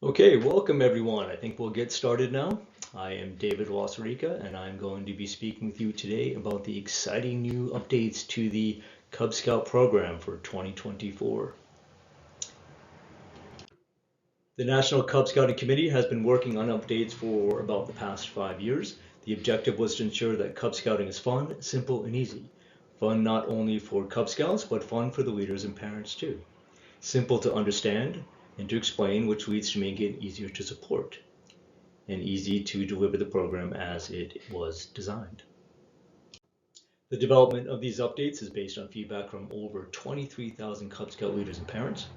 Okay, welcome everyone. I think we'll get started now. I am David Wasarica, and I'm going to be speaking with you today about the exciting new updates to the Cub Scout program for 2024. The National Cub Scouting Committee has been working on updates for about the past 5 years. The objective was to ensure that Cub Scouting is fun, simple, and easy. Fun not only for Cub Scouts, but fun for the leaders and parents too. Simple to understand and to explain, which leads to making it easier to support, and easy to deliver the program as it was designed. The development of these updates is based on feedback from over 23,000 Cub Scout leaders and parents,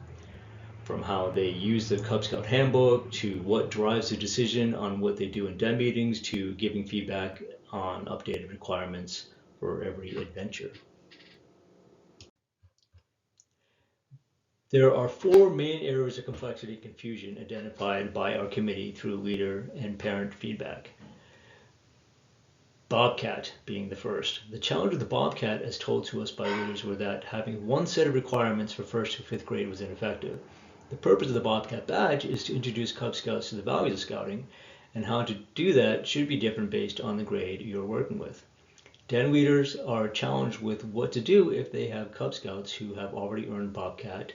from how they use the Cub Scout handbook to what drives the decision on what they do in den meetings to giving feedback on updated requirements for every adventure. There are four main areas of complexity and confusion identified by our committee through leader and parent feedback. Bobcat being the first. The challenge of the Bobcat, as told to us by leaders, were that having one set of requirements for first to fifth grade was ineffective. The purpose of the Bobcat badge is to introduce Cub Scouts to the values of Scouting, and how to do that should be different based on the grade you're working with. Den leaders are challenged with what to do if they have Cub Scouts who have already earned Bobcat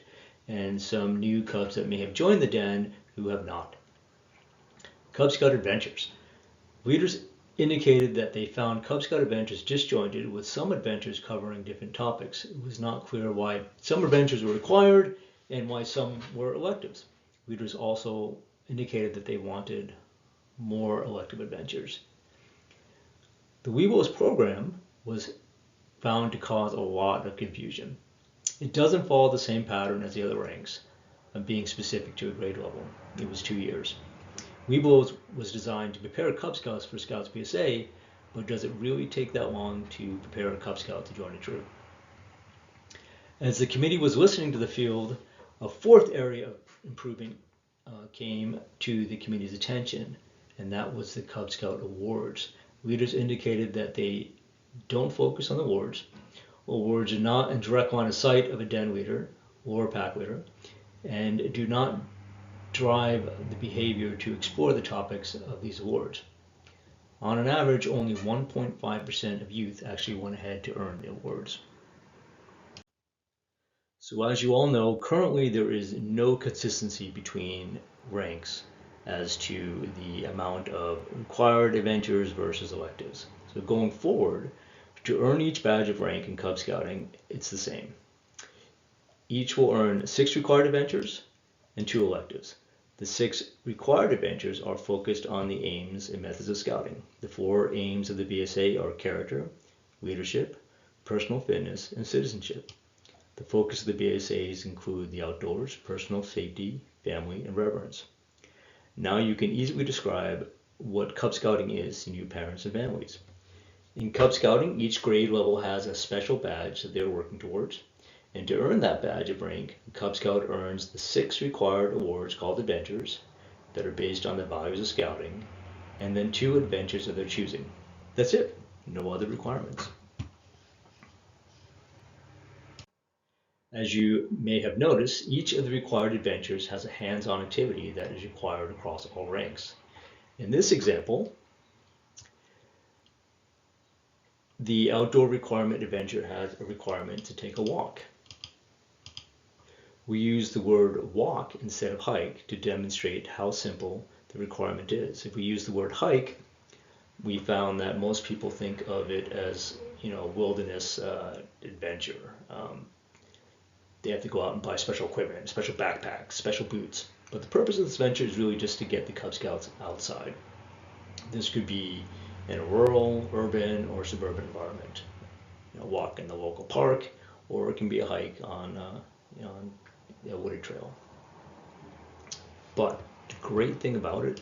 and some new Cubs that may have joined the den who have not. Cub Scout adventures. Leaders indicated that they found Cub Scout adventures disjointed, with some adventures covering different topics. It was not clear why some adventures were required and why some were electives. Leaders also indicated that they wanted more elective adventures. The WeBOS program was found to cause a lot of confusion. It doesn't follow the same pattern as the other ranks of being specific to a grade level. It was 2 years. WeBOS was designed to prepare Cub Scouts for Scouts PSA, but does it really take that long to prepare a Cub Scout to join a troop? As the committee was listening to the field, a fourth area of improvement came to the committee's attention, and that was the Cub Scout awards. Leaders indicated that they don't focus on the awards. Awards are not in direct line of sight of a den leader or a pack leader, and do not drive the behavior to explore the topics of these awards. On an average, only 1.5% of youth actually went ahead to earn the awards. So as you all know, currently there is no consistency between ranks as to the amount of required adventures versus electives. So going forward, to earn each badge of rank in Cub Scouting, it's the same. Each will earn 6 required adventures and 2 electives. The 6 required adventures are focused on the aims and methods of Scouting. The 4 aims of the BSA are character, leadership, personal fitness, and citizenship. The focus of the BSAs include the outdoors, personal safety, family, and reverence. Now you can easily describe what Cub Scouting is to new parents and families. In Cub Scouting, each grade level has a special badge that they're working towards. And to earn that badge of rank, the Cub Scout earns the 6 required awards called adventures that are based on the values of Scouting, and then 2 adventures of their choosing. That's it. No other requirements. As you may have noticed, each of the required adventures has a hands-on activity that is required across all ranks. In this example, the outdoor requirement adventure has a requirement to take a walk. We use the word walk instead of hike to demonstrate how simple the requirement is. If we use the word hike, we found that most people think of it as, wilderness adventure. They have to go out and buy special equipment, special backpacks, special boots. But the purpose of this venture is really just to get the Cub Scouts outside. This could be in a rural, urban, or suburban environment. A walk in the local park, or it can be a hike on a wooded trail. But the great thing about it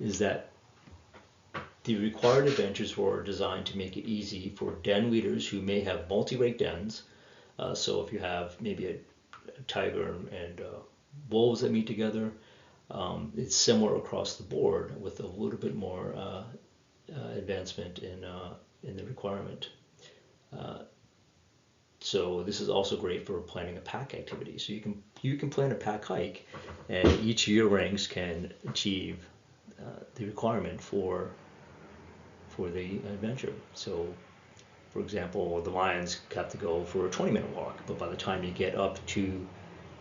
is that the required adventures were designed to make it easy for den leaders who may have multi-rank dens. So if you have maybe a tiger and wolves that meet together, it's similar across the board with a little bit more advancement in the requirement. So this is also great for planning a pack activity. So you can plan a pack hike and each of your ranks can achieve the requirement for the adventure. So, for example, the lions have to go for a 20-minute walk, but by the time you get up to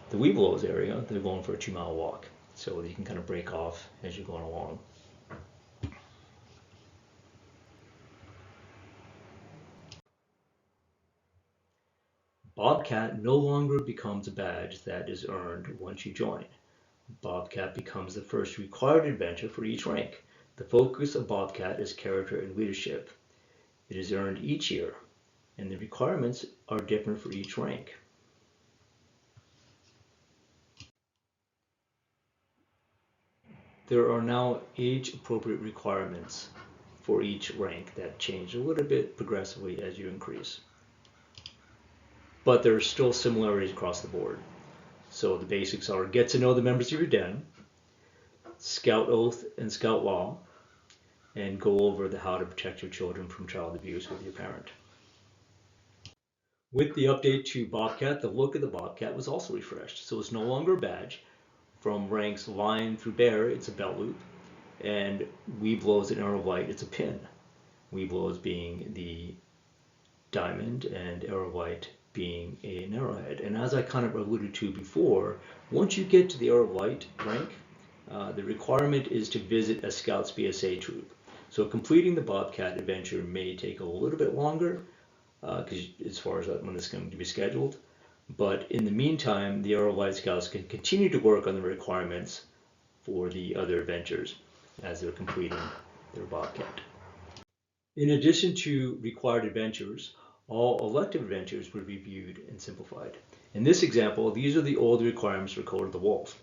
the Webelos area, they're going for a 2-mile walk. So you can kind of break off as you're going along. Bobcat no longer becomes a badge that is earned once you join. Bobcat becomes the first required adventure for each rank. The focus of Bobcat is character and leadership. It is earned each year, and the requirements are different for each rank. There are now age-appropriate requirements for each rank that change a little bit progressively as you increase. But there are still similarities across the board. So the basics are get to know the members of your den, scout oath and scout law, and go over the how to protect your children from child abuse with your parent. With the update to Bobcat, the look of the Bobcat was also refreshed. So it's no longer a badge. From ranks lion through bear, it's a belt loop, and Webelos and Arrow of Light, it's a pin. Webelos being the diamond and Arrow of Light being an arrowhead. And as I kind of alluded to before, once you get to the Arrow of Light rank, the requirement is to visit a Scouts BSA troop. So completing the Bobcat adventure may take a little bit longer, because as far as when it's going to be scheduled. But in the meantime, the Arrow of Light Scouts can continue to work on the requirements for the other adventures as they're completing their Bobcat. In addition to required adventures, all elective adventures were reviewed and simplified. In this example, these are the old requirements for Code of the Wolf.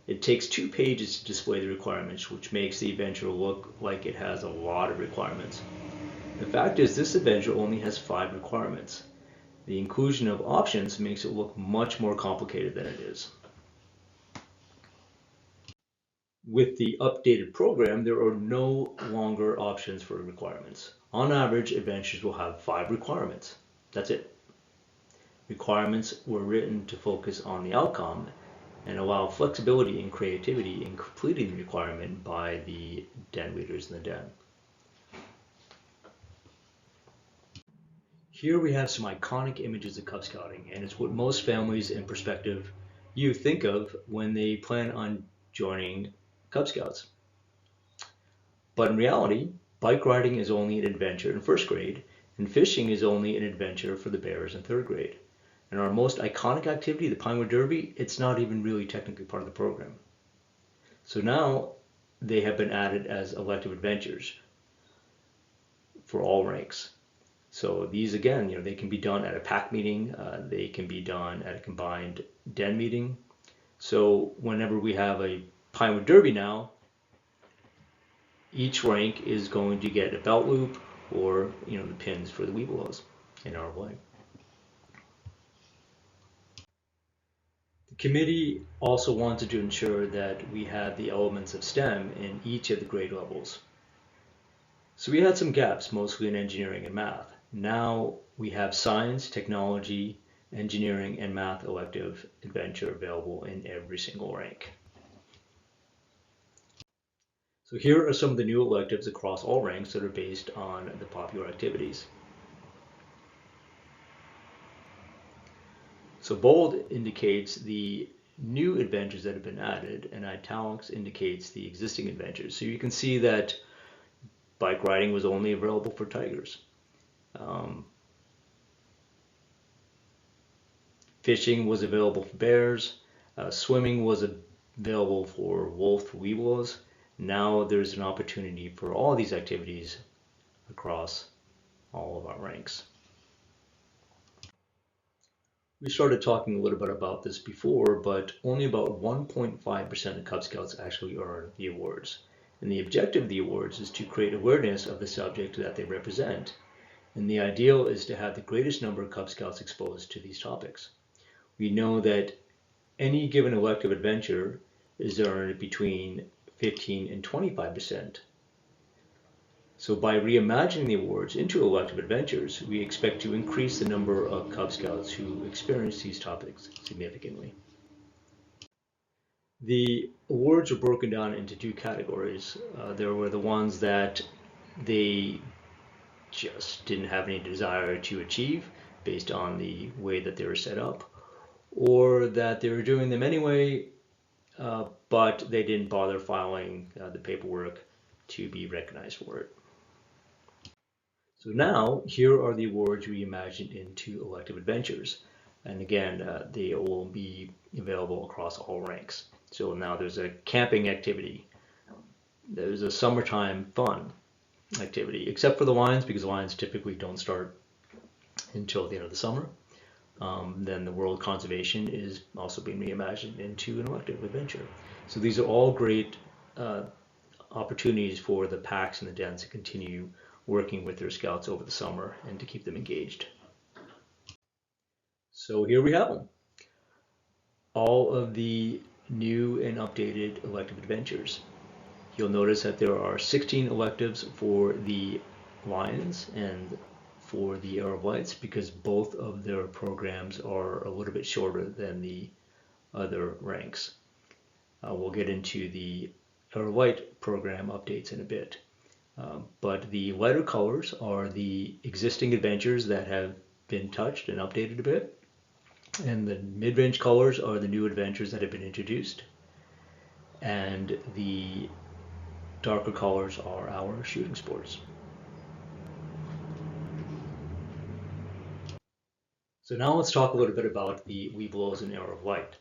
It takes 2 pages to display the requirements, which makes the adventure look like it has a lot of requirements. The fact is, this adventure only has 5 requirements. The inclusion of options makes it look much more complicated than it is. With the updated program, there are no longer options for requirements. On average, adventures will have 5 requirements. That's it. Requirements were written to focus on the outcome and allow flexibility and creativity in completing the requirement by the den leaders in the den. Here we have some iconic images of Cub Scouting, and it's what most families in prospective youth think of when they plan on joining Cub Scouts. But in reality, bike riding is only an adventure in 1st grade, and fishing is only an adventure for the bears in 3rd grade. And our most iconic activity, the Pinewood Derby, it's not even really technically part of the program. So now they have been added as elective adventures for all ranks. So these, again, they can be done at a pack meeting, they can be done at a combined den meeting. So whenever we have a Pinewood Derby now, each rank is going to get a belt loop or the pins for the Webelos in our way. The committee also wanted to ensure that we had the elements of STEM in each of the grade levels. So we had some gaps, mostly in engineering and math. Now we have science, technology, engineering, and math elective adventure available in every single rank. So here are some of the new electives across all ranks that are based on the popular activities. So bold indicates the new adventures that have been added, and italics indicates the existing adventures. So you can see that bike riding was only available for tigers. Fishing was available for bears. Swimming was available for wolf Webelos. Now there's an opportunity for all these activities across all of our ranks. We started talking a little bit about this before, but only about 1.5% of Cub Scouts actually earn the awards. And the objective of the awards is to create awareness of the subject that they represent. And the ideal is to have the greatest number of Cub Scouts exposed to these topics. We know that any given elective adventure is earned between 15 and 25%. So by reimagining the awards into elective adventures, we expect to increase the number of Cub Scouts who experience these topics significantly. The awards were broken down into two categories. There were the ones that they just didn't have any desire to achieve based on the way that they were set up, or that they were doing them anyway, but they didn't bother filing the paperwork to be recognized for it. So now, here are the awards reimagined into elective adventures. And again, they will be available across all ranks. So now there's a camping activity. There's a summertime fun activity, except for the Lions, because the Lions typically don't start until the end of the summer. Then the World Conservation is also being reimagined into an elective adventure. So these are all great opportunities for the packs and the dens to continue working with their scouts over the summer and to keep them engaged. So here we have them. All of the new and updated elective adventures. You'll notice that there are 16 electives for the Lions and for the Arrow of Lights, because both of their programs are a little bit shorter than the other ranks. We'll get into the Arrow of Light program updates in a bit. But the lighter colors are the existing adventures that have been touched and updated a bit. And the mid-range colors are the new adventures that have been introduced. And the darker colors are our shooting sports. So now let's talk a little bit about the Webelos and Arrow of Light.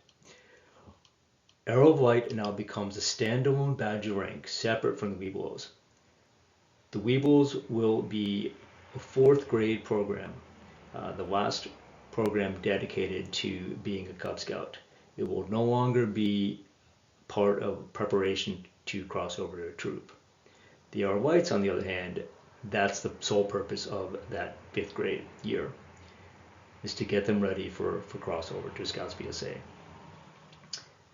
Arrow of Light now becomes a standalone badge of rank, separate from the Webelos. The Webelos will be a 4th grade program, the last program dedicated to being a Cub Scout. It will no longer be part of preparation to cross over to a troop. The Arrow of Lights, on the other hand, that's the sole purpose of that 5th grade year, is to get them ready for crossover to Scouts BSA.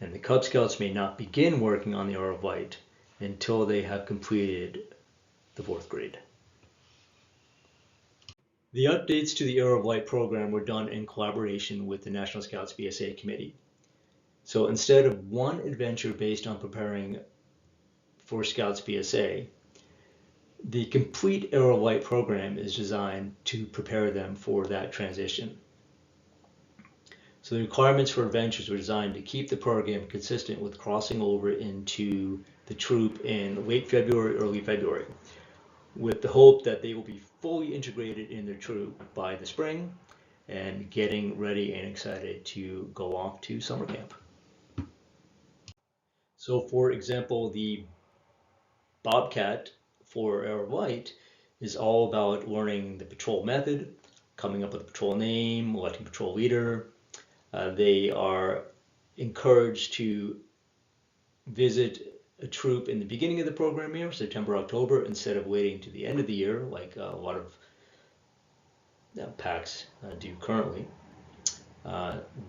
And the Cub Scouts may not begin working on the Arrow of Light until they have completed the 4th grade. The updates to the Arrow of Light program were done in collaboration with the National Scouts BSA Committee. So instead of one adventure based on preparing for Scouts BSA, the complete Arrow of Light program is designed to prepare them for that transition. So the requirements for adventures were designed to keep the program consistent with crossing over into the troop in late February, early February, with the hope that they will be fully integrated in their troop by the spring and getting ready and excited to go off to summer camp. So for example, the Bobcat for Arrow of Light is all about learning the patrol method, coming up with a patrol name, electing patrol leader. They are encouraged to visit a troop in the beginning of the program year, September, October, instead of waiting to the end of the year like a lot of packs do currently,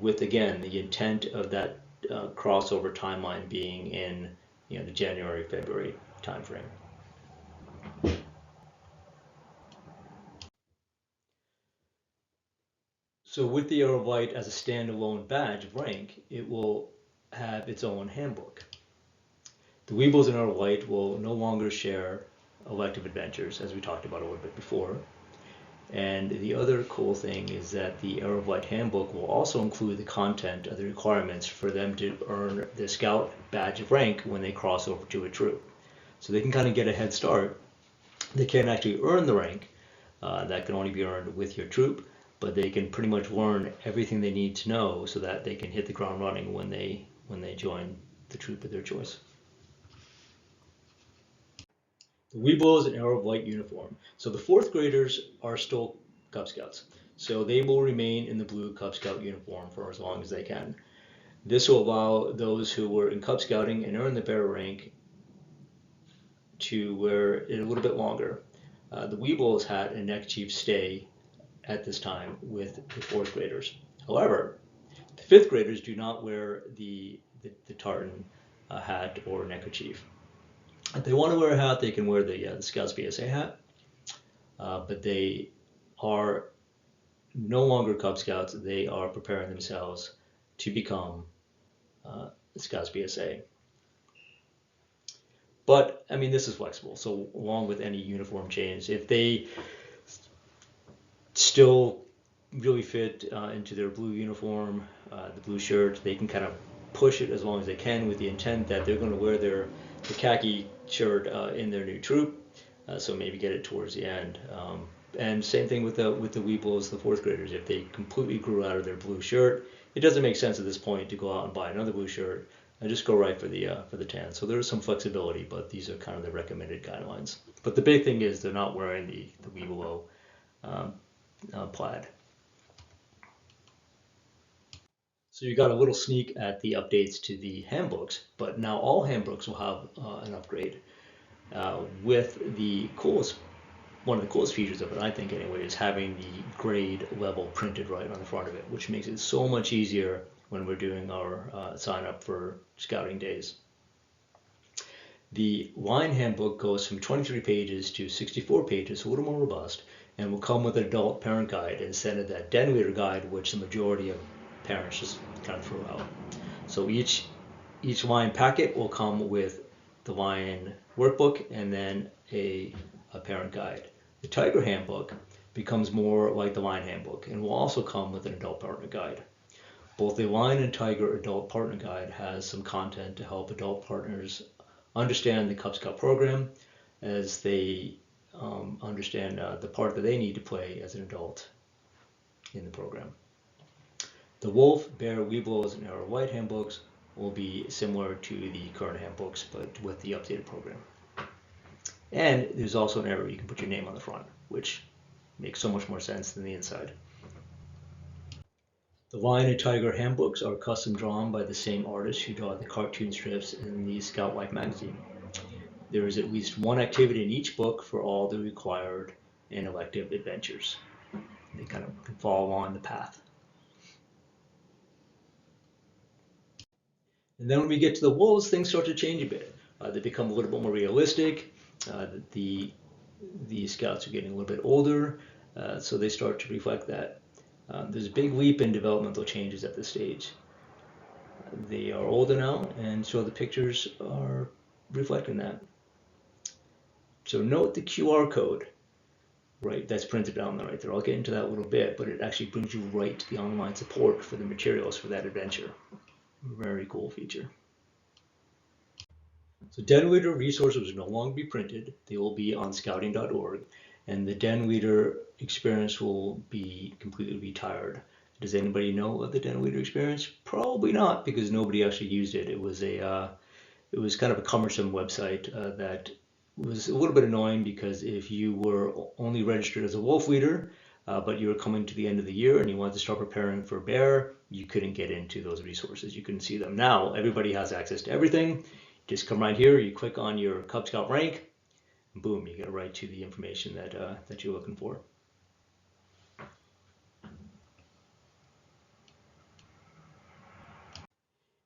with again the intent of that crossover timeline being in the January, February timeframe. So with the Arrow of Light as a standalone badge of rank, it will have its own handbook. The Webelos and Arrow of Light will no longer share elective adventures, as we talked about a little bit before. And the other cool thing is that the Arrow of Light handbook will also include the content of the requirements for them to earn the Scout badge of rank when they cross over to a troop. So they can kind of get a head start. They can't actually earn the rank. That can only be earned with your troop, but they can pretty much learn everything they need to know so that they can hit the ground running when they join the troop of their choice. The Webelos and Arrow of Light uniform. So the 4th graders are still Cub Scouts. So they will remain in the blue Cub Scout uniform for as long as they can. This will allow those who were in Cub Scouting and earn the bearer rank to wear it a little bit longer. The Webelos had a neck chief stay at this time with the 4th graders. However, the 5th graders do not wear the tartan hat or neckerchief. If they want to wear a hat, they can wear the Scouts BSA hat, but they are no longer Cub Scouts. They are preparing themselves to become Scouts BSA. But I mean, this is flexible. So along with any uniform change, if they still really fit into their blue uniform, the blue shirt, they can kind of push it as long as they can with the intent that they're going to wear the khaki shirt in their new troop. So maybe get it towards the end. And same thing with the Weebles, the fourth graders. If they completely grew out of their blue shirt, it doesn't make sense at this point to go out and buy another blue shirt and just go right for the tan. So there is some flexibility, but these are kind of the recommended guidelines. But the big thing is they're not wearing the Weebelo plaid. So you got a little sneak at the updates to the handbooks, but now all handbooks will have an upgrade. With the coolest, one of the coolest features of it, I think anyway, is having the grade level printed right on the front of it, which makes it so much easier when we're doing our sign up for scouting days. The line handbook goes from 23 pages to 64 pages, a little more robust, and will come with an adult parent guide instead of that den leader guide, which the majority of parents just kind of throw out. So each line packet will come with the line workbook and then a parent guide. The Tiger handbook becomes more like the line handbook and will also come with an adult partner guide. Both the Line and Tiger Adult Partner Guide has some content to help adult partners understand the Cub Scout program as they understand the part that they need to play as an adult in the program. The Wolf, Bear, Weebles, and Arrow White handbooks will be similar to the current handbooks, but with the updated program. And there's also an area where you can put your name on the front, which makes so much more sense than the inside. The Lion and Tiger handbooks are custom drawn by the same artist who draw the cartoon strips in the Scout Life magazine. There is at least one activity in each book for all the required and elective adventures. They kind of can follow along the path. And then when we get to the wolves, things start to change a bit. They become a little bit more realistic. The scouts are getting a little bit older, so they start to reflect that. There's a big leap in developmental changes at this stage. They are older now, and so the pictures are reflecting that. So note the QR code, right, that's printed down the right there. I'll get into that a little bit, but it actually brings you right to the online support for the materials for that adventure. Very cool feature. So Den Leader resources will no longer be printed. They will be on scouting.org, and the Den Leader experience will be completely retired. Does anybody know of the Den Leader experience? Probably not, because nobody actually used it. It was kind of a cumbersome website that was a little bit annoying, because if you were only registered as a wolf leader, but you were coming to the end of the year and you wanted to start preparing for bear, you couldn't get into those resources. You couldn't see them. Now everybody has access to everything. Just come right here, you click on your Cub Scout rank, and boom, you get right to the information that you're looking for.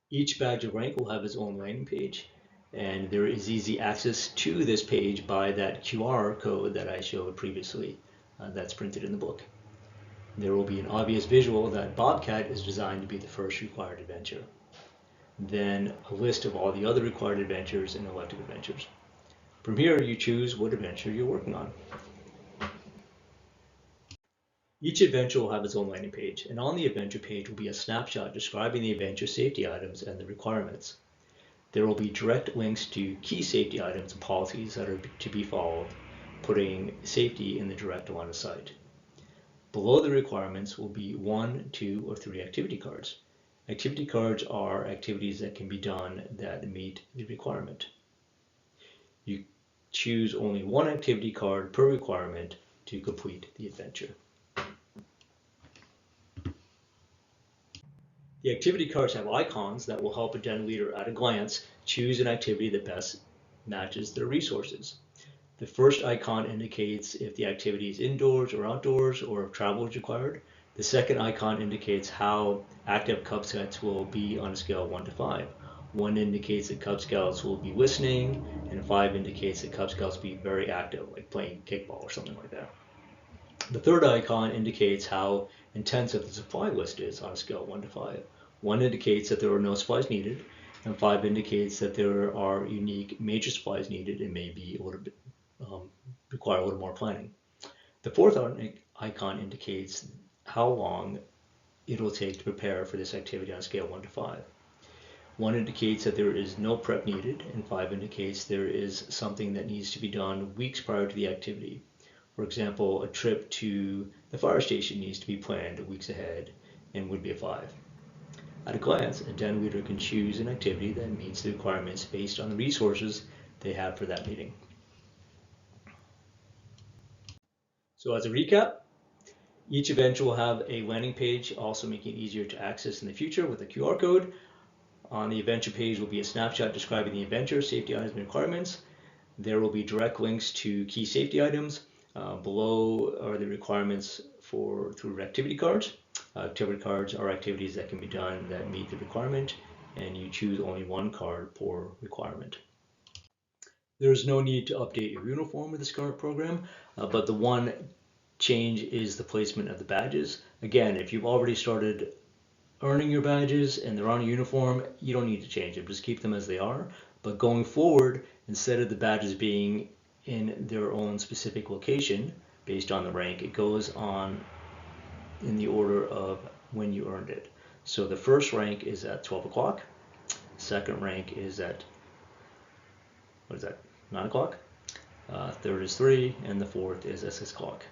Each badge of rank will have its own landing page, and there is easy access to this page by that QR code that I showed previously that's printed in the book. There will be an obvious visual that Bobcat is designed to be the first required adventure. Then a list of all the other required adventures and elective adventures. From here, you choose what adventure you're working on. Each adventure will have its own landing page, and on the adventure page will be a snapshot describing the adventure safety items and the requirements. There will be direct links to key safety items and policies that are to be followed, putting safety in the direct line of sight. Below the requirements will be 1, 2, or 3 activity cards. Activity cards are activities that can be done that meet the requirement. You choose only one activity card per requirement to complete the adventure. The activity cards have icons that will help a den leader at a glance choose an activity that best matches their resources. The first icon indicates if the activity is indoors or outdoors, or if travel is required. The second icon indicates how active Cub Scouts will be on a scale of 1 to 5. 1 indicates that Cub Scouts will be listening, and 5 indicates that Cub Scouts will be very active, like playing kickball or something like that. The third icon indicates how intensive the supply list is on a scale of 1 to 5. 1 indicates that there are no supplies needed, and 5 indicates that there are unique major supplies needed and may be a little bit require a little more planning. The fourth icon indicates how long it'll take to prepare for this activity on a scale 1 to 5. 1 indicates that there is no prep needed, and 5 indicates there is something that needs to be done weeks prior to the activity. For example, a trip to the fire station needs to be planned weeks ahead and would be a 5. At a glance, a den leader can choose an activity that meets the requirements based on the resources they have for that meeting. So as a recap, each event will have a landing page, also making it easier to access in the future with a QR code. On the adventure page will be a snapshot describing the adventure, safety items, and requirements. There will be direct links to key safety items. Below are the requirements through activity cards. Activity cards are activities that can be done that meet the requirement, and you choose only one card per requirement. There is no need to update your uniform with this current program, but the one change is the placement of the badges. Again, if you've already started earning your badges and they're on a uniform, you don't need to change them, just keep them as they are. But going forward, instead of the badges being in their own specific location based on the rank, it goes on in the order of when you earned it. So the first rank is at 12 o'clock, second rank is at, 9 o'clock, third is 3, and the fourth is at 6 o'clock.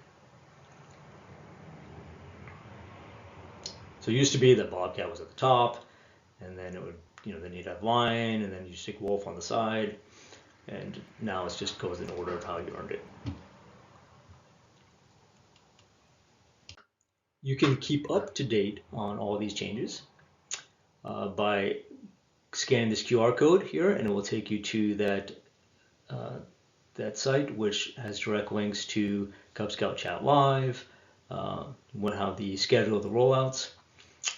So it used to be that Bobcat was at the top, and then it would, then you'd have Lion, and then you stick Wolf on the side, and now it just goes in order of how you earned it. You can keep up to date on all these changes by scanning this QR code here, and it will take you to that site, which has direct links to Cub Scout Chat Live, we'll have the schedule of the rollouts.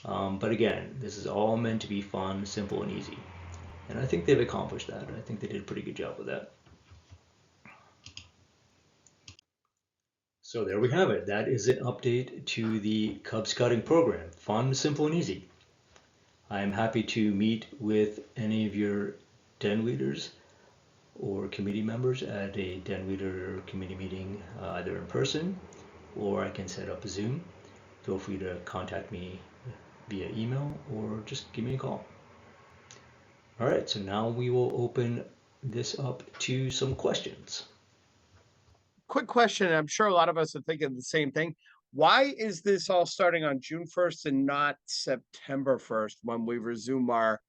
But again, this is all meant to be fun, simple, and easy. And I think they've accomplished that. I think they did a pretty good job with that. So there we have it. That is an update to the Cub Scouting program. Fun, simple, and easy. I am happy to meet with any of your den leaders or committee members at a den leader committee meeting, either in person or I can set up a Zoom. Feel free to contact me via email or just give me a call. All right, so now we will open this up to some questions. Quick question. I'm sure a lot of us are thinking the same thing. Why is this all starting on June 1st and not September 1st when we resume our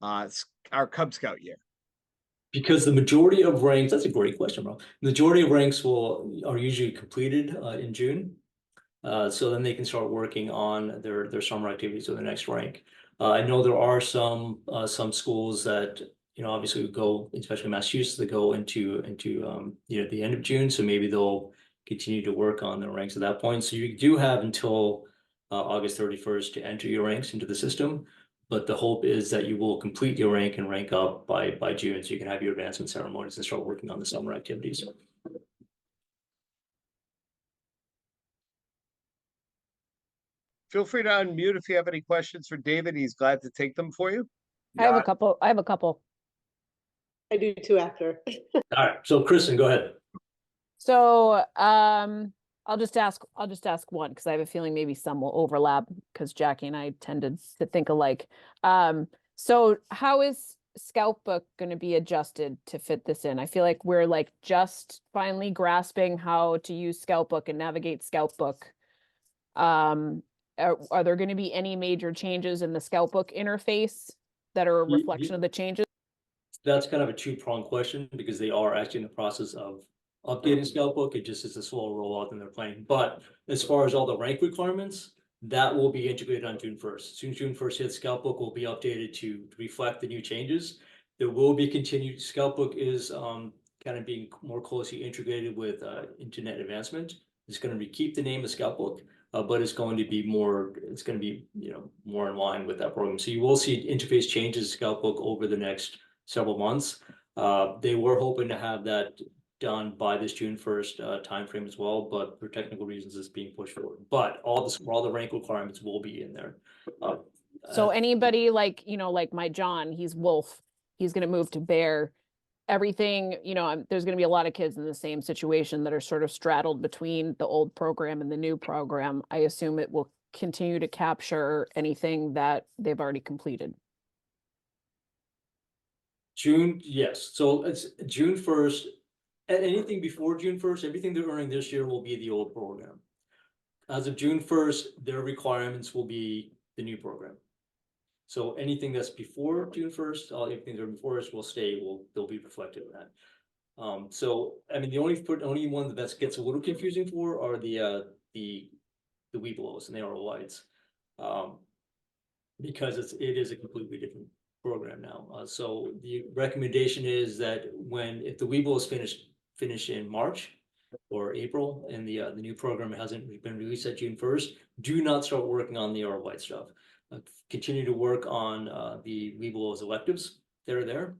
Cub Scout year? Because the majority of ranks, that's a great question, bro. The majority of ranks are usually completed in June. So then they can start working on their summer activities or the next rank. I know there are some schools that obviously would go, especially Massachusetts, that go into the end of June. So maybe they'll continue to work on their ranks at that point. So you do have until August 31st to enter your ranks into the system. But the hope is that you will complete your rank and rank up by June, so you can have your advancement ceremonies and start working on the summer activities. Feel free to unmute if you have any questions for David. He's glad to take them for you. I have a couple. I do too after. All right, so Kristen, go ahead. So I'll just ask one because I have a feeling maybe some will overlap because Jackie and I tended to think alike. So how is Scoutbook going to be adjusted to fit this in? I feel like we're just finally grasping how to use Scoutbook and navigate Scoutbook. Are there going to be any major changes in the Scoutbook interface that are a reflection of the changes? That's kind of a two-pronged question because they are actually in the process of updating Scoutbook. It just is a slow rollout than they're planning. But as far as all the rank requirements, that will be integrated on June 1st. As soon as June 1st hits, Scoutbook will be updated to reflect the new changes. There will be continued. Scoutbook is kind of being more closely integrated with internet advancement. It's going to keep the name of Scoutbook, but it's going to be more. It's going to be more in line with that program. So you will see interface changes to Scoutbook over the next several months. They were hoping to have that done by this June 1st timeframe as well, but for technical reasons, it's being pushed forward. But all the rank requirements will be in there. So anybody like, like my John, he's Wolf, he's going to move to Bear. Everything, there's going to be a lot of kids in the same situation that are sort of straddled between the old program and the new program. I assume it will continue to capture anything that they've already completed. June, yes. So it's June 1st. Anything before June 1st, everything they're earning this year will be the old program. As of June 1st, their requirements will be the new program. So anything that's before June 1st, everything that are before us will stay, they'll be reflected in that. So I mean, the only one that gets a little confusing for are the Webelos and the ROIs. Because it is a completely different program now. So the recommendation is that if the Webelos finish in March or April and the new program hasn't been released at June 1st, do not start working on the ROI stuff. Continue to work on the Webelos electives that are there.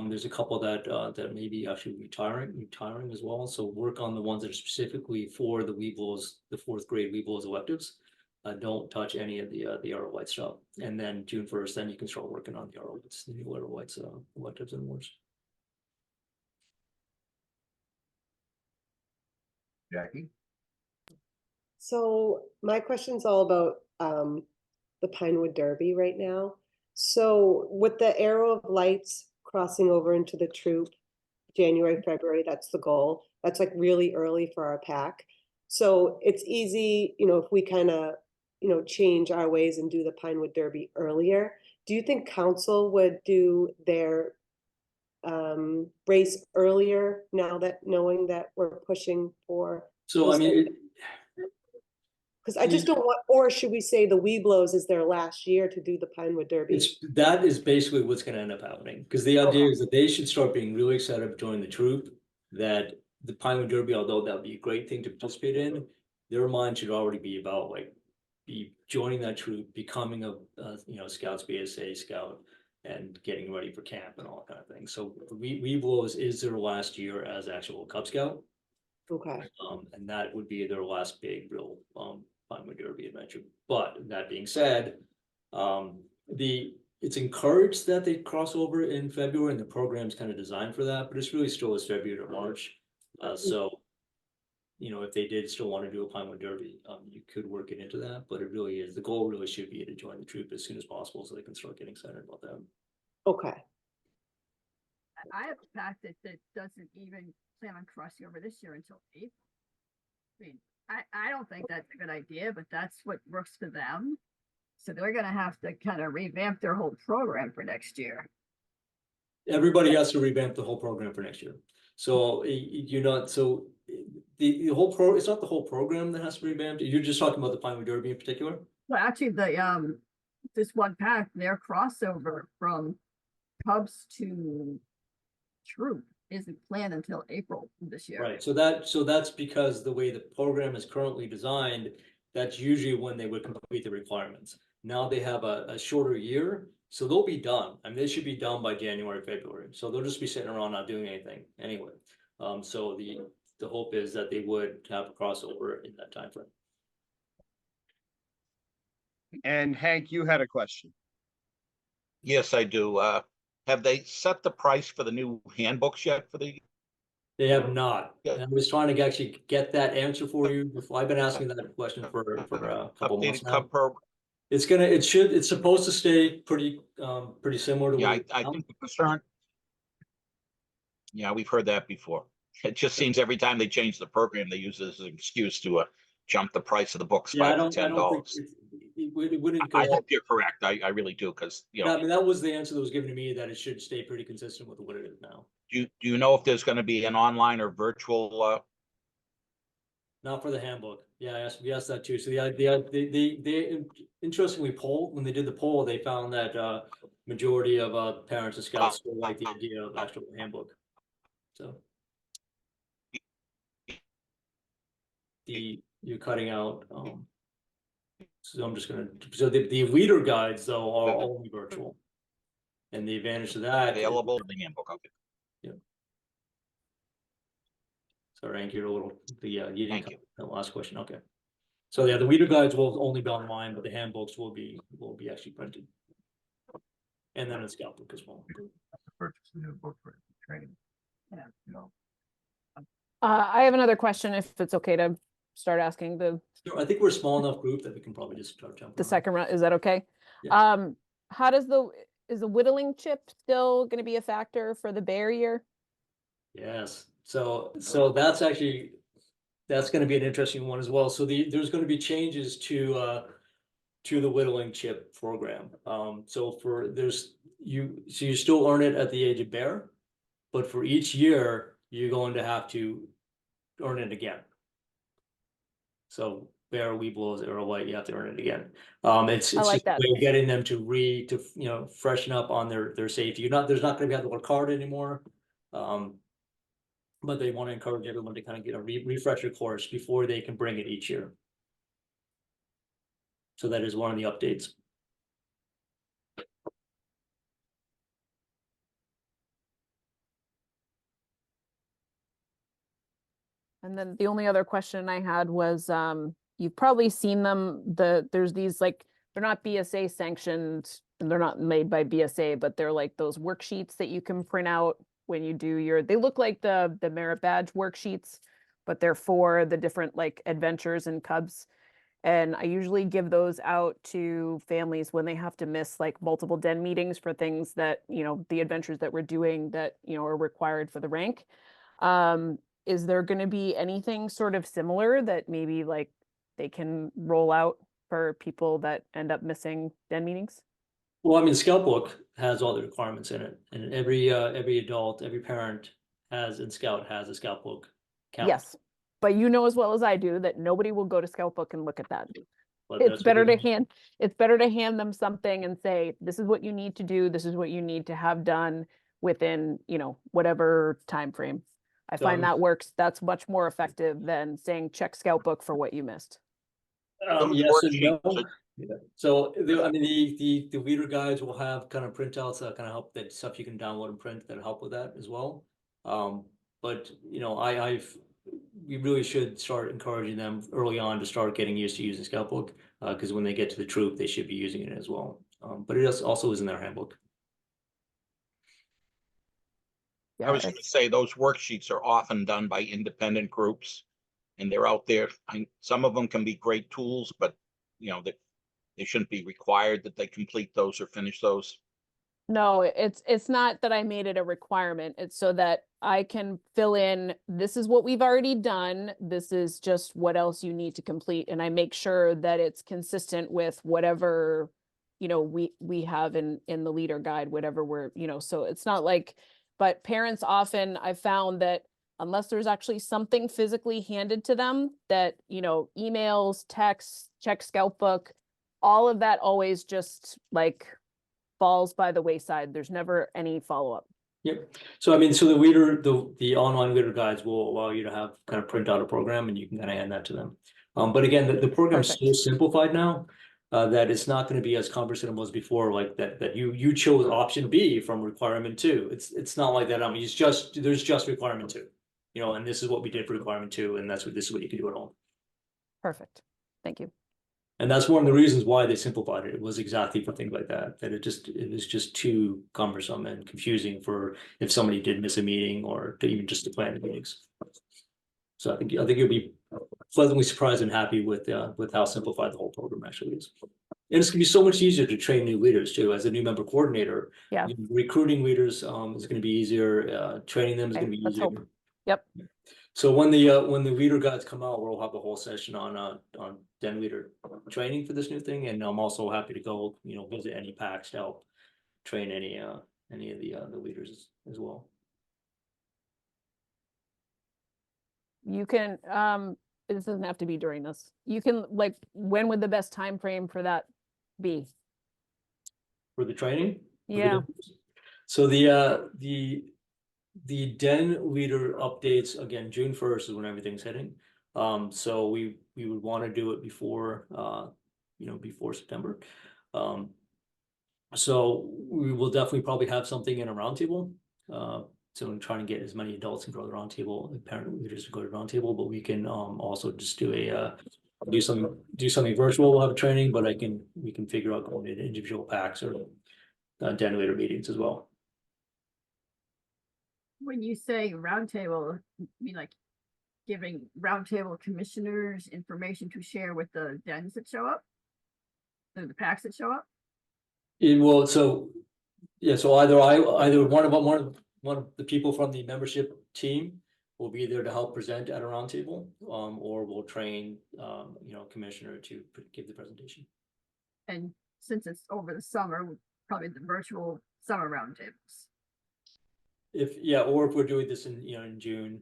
There's a couple that may be actually retiring as well. So work on the ones that are specifically for the Webelos, the 4th grade Webelos electives. Don't touch any of the ROI stuff. And then June 1st, then you can start working on the ROIs, the new ROIs, electives and awards. Jackie? So my question's all about the Pinewood Derby right now. So with the Arrow of Lights crossing over into the troop, January, February, that's the goal. That's like really early for our pack. So it's easy, if we kind of, change our ways and do the Pinewood Derby earlier. Do you think council would do their race earlier now that knowing that we're pushing for? So I mean, because I just don't want, or should we say the Webelos is their last year to do the Pinewood Derby? That is basically what's going to end up happening, because the idea is that they should start being really excited to join the troop. That the Pinewood Derby, although that would be a great thing to participate in, their mind should already be about be joining that troop, becoming a Scouts BSA scout, and getting ready for camp and all that kind of thing. So Webelos is their last year as actual Cub Scout. Okay. And that would be their last big real Pinewood Derby adventure. But that being said, it's encouraged that they cross over in February, and the program's kind of designed for that, but it's really still is February to March. So if they did still want to do a Pinewood Derby, you could work it into that, but the goal really should be to join the troop as soon as possible so they can start getting excited about that. Okay. I have a fact that doesn't even plan on crossing over this year until April. I mean, I don't think that's a good idea, but that's what works for them. So they're going to have to kind of revamp their whole program for next year. Everybody has to revamp the whole program for next year. So the whole it's not the whole program that has to be revamped. You're just talking about the Pinewood Derby in particular? Well, actually, this one pack, their crossover from Cubs to troop isn't planned until April this year. Right. So that's because the way the program is currently designed, that's usually when they would complete the requirements. Now they have a shorter year, so they'll be done. I mean, they should be done by January, February. So they'll just be sitting around not doing anything anyway. So the hope is that they would have a crossover in that time frame. And Hank, you had a question. Yes, I do. Have they set the price for the new handbooks yet for the? They have not. Yeah. I was trying to actually get that answer for you before. I've been asking that question for a couple months Updated now. Cub program? It's supposed to stay pretty similar to Yeah, what I think the concern. Yeah, we've heard that before. It just seems every time they change the program, they use it as an excuse to jump the price of the books $5 to $10. It wouldn't go I up. hope you're correct. I really do, because I mean, that was the answer that was given to me, that it should stay pretty consistent with what it is now. do you know if there's going to be an online or virtual? Not for the handbook. Yeah, we asked that too. So they interestingly when they did the poll, they found that majority of parents and scouts still like the idea of actual handbook. So you're cutting out. So I'm just gonna. So the leader guides though are only virtual, and the advantage of that Available in the handbook. Okay. Sorry, Hank, you're a little. You didn't Thank you. the last question. Okay. So yeah, the weeder guides will only be online, but the handbooks will be actually printed. And then a scout book as well. Purchase a new book for training. Yeah. You know, I have another question if it's okay to start asking the So I think we're a small enough group that we can probably just start jumping. the on. second round. Is that okay? Yes. How does is the whittling chip still going to be a factor for the bear year? Yes. So that's actually going to be an interesting one as well. So there's going to be changes to the whittling chip program. So you still earn it at the age of bear, but for each year you're going to have to earn it again. So bear, weebles, arrow white, you have to earn it again. It's I like just a that. way of getting them to freshen up on their safety. There's not going to be able to work hard anymore. But they want to encourage everyone to kind of get a refresher course before they can bring it each year. So that is one of the updates. And then the only other question I had was, you've probably seen them, there's these like, they're not BSA sanctioned and they're not made by BSA, but they're like those worksheets that you can print out when you do they look like the merit badge worksheets, but they're for the different like adventures and cubs. And I usually give those out to families when they have to miss like multiple den meetings for things that, the adventures that we're doing that, are required for the rank. Is there going to be anything sort of similar that maybe like they can roll out for people that end up missing den meetings? Well, I mean, Scout Book has all the requirements in it, and every adult, every parent in Scout has a Scout Book count. Yes, but you know as well as I do that nobody will go to Scout Book and look at that. But It's better to hand them something and say, this is what you need to do. This is what you need to have done within, whatever time frame. I find that works. That's much more effective than saying check Scout Book for what you missed. Those Yes and no. worksheets Yeah. So the weeder guides will have kind of printouts that kind of help, that stuff you can download and print that help with that as well. But we really should start encouraging them early on to start getting used to using Scout Book, because when they get to the troop, they should be using it as well. But it also is in their handbook. I was going to say those worksheets are often done by independent groups, and they're out there. Some of them can be great tools, but they shouldn't be required that they complete those or finish those. No, it's not that I made it a requirement. It's so that I can fill in, this is what we've already done. This is just what else you need to complete. And I make sure that it's consistent with whatever, we have in the leader guide, whatever we're, so it's not like, but parents often, I've found that unless there's actually something physically handed to them that, emails, texts, check Scout Book, all of that always just like falls by the wayside. There's never any follow-up. Yep. So I mean, so the online weeder guides will allow you to have kind of print out a program and you can kind of hand that to them. But again, the program is so simplified now that it's not going to be as cumbersome as it was before, like that you chose option B from requirement 2. It's not like that. There's just requirement 2, and this is what we did for requirement 2, and this is what you can do at home. Perfect. Thank you. And that's one of the reasons why they simplified it. It was exactly for things like that. That it was just too cumbersome and confusing for if somebody did miss a meeting or even just to plan the meetings. So I think you'll be pleasantly surprised and happy with how simplified the whole program actually is. And it's gonna be so much easier to train new leaders too. As a new member coordinator, yeah, recruiting leaders is going to be easier. Training them is going to be easier. Hope. Yep. So when the leader guides come out, we'll have a whole session on den leader training for this new thing, and I'm also happy to go visit any packs to help train any of the leaders as well. You can this doesn't have to be during this. You can like, when would the best time frame for that be? For the training? Yeah. So the den leader updates again, June 1st is when everything's hitting. So we would want to do it before before September. So we will definitely probably have something in a roundtable. So I'm trying to get as many adults and go to the roundtable, and parent leaders to go to the roundtable, but we can also just do do something virtual, we'll have a training, but we can figure out going into individual packs or Denulator meetings as well. When you say roundtable, you mean like giving roundtable commissioners information to share with the dens that show up? The packs that show up? It will, so, yeah, so either one of the people from the membership team will be there to help present at a roundtable, or we'll train, commissioner to give the presentation. And since it's over the summer, probably the virtual summer roundtables. Or if we're doing this in June,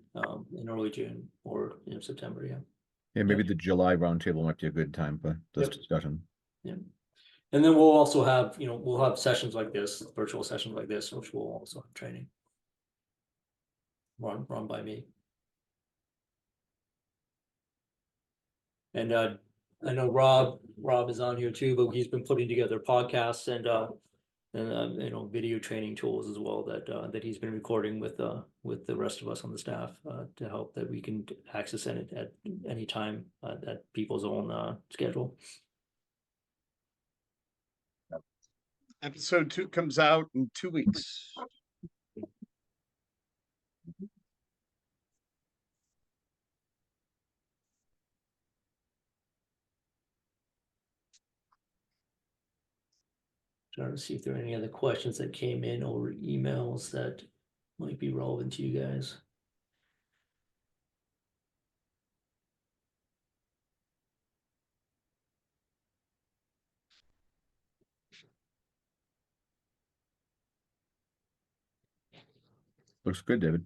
in early June or September, yeah. Yeah, maybe the July roundtable might be a good time for this Yep. discussion. Yeah. And then we'll also have, we'll have sessions like this, virtual sessions like this, which will also have training. Run by me. And I know Rob is on here too, but he's been putting together podcasts and video training tools as well that he's been recording with the rest of us on the staff to help that we can access it at any time at people's own schedule. Episode 2 comes out in 2 weeks. Trying to see if there are any other questions that came in over emails that might be relevant to you guys. Looks good, David.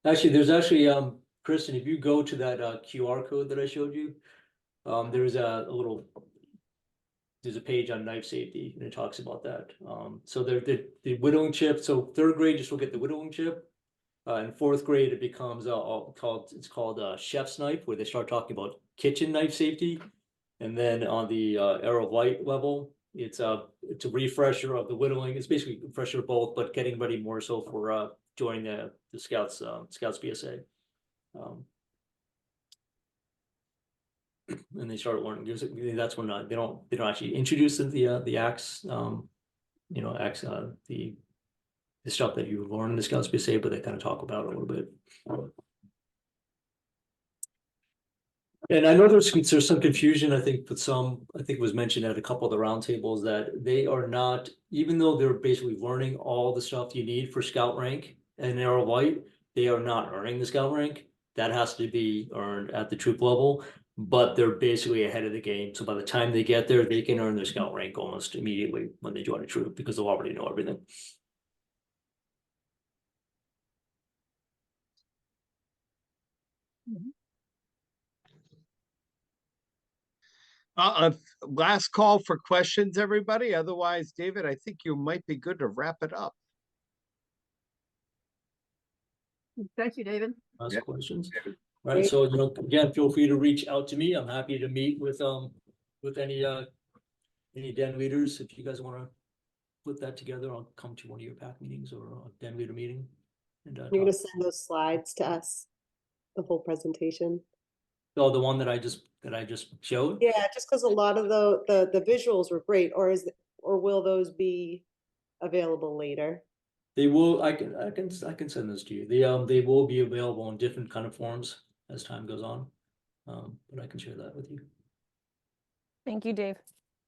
Actually, there's Kristen, if you go to that QR code that I showed you, there's a page on knife safety and it talks about that. So the whittling chip. So 3rd grade just will get the whittling chip. In 4th grade, it becomes called chef's knife, where they start talking about kitchen knife safety. And then on the Arrow of Light level, it's a refresher of the whittling. It's basically a refresher of both, but getting ready more so for joining the Scouts BSA. And they start learning. That's when they don't actually introduce the axe, the stuff that you learn in the Scouts BSA, but they kind of talk about it a little bit. And I know there's some confusion, I think it was mentioned at a couple of the roundtables that they are not, even though they're basically learning all the stuff you need for Scout rank and Arrow of Light, they are not earning the Scout rank. That has to be earned at the troop level, but they're basically ahead of the game. So by the time they get there, they can earn their Scout rank almost immediately when they join a troop because they'll already know everything. Last call for questions, everybody. Otherwise, David, I think you might be good to wrap it up. Thank you, David. Ask questions. David. Right. So again, feel free to reach out to me. I'm happy to meet with any den leaders. If you guys want to put that together, I'll come to one of your pack meetings or a den leader meeting. And You're gonna send those slides to us, the whole presentation. Oh, the one that I just showed. Yeah, just because a lot of the visuals were great, or will those be available later? They will. I can send those to you. They will be available in different kind of forms as time goes on. But I can share that with you. Thank you, Dave.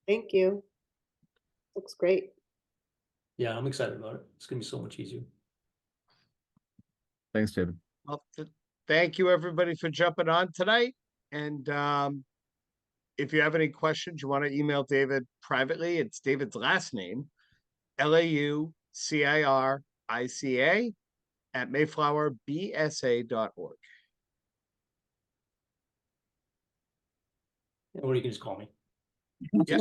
Thank you. Looks great. Yeah, I'm excited about it. It's gonna be so much easier. Thanks, David. Well, thank you, everybody, for jumping on tonight. And if you have any questions, you want to email David privately. It's David's last name, LAUCIRICA @mayflowerbsa.org. Or you can just call me. Yeah.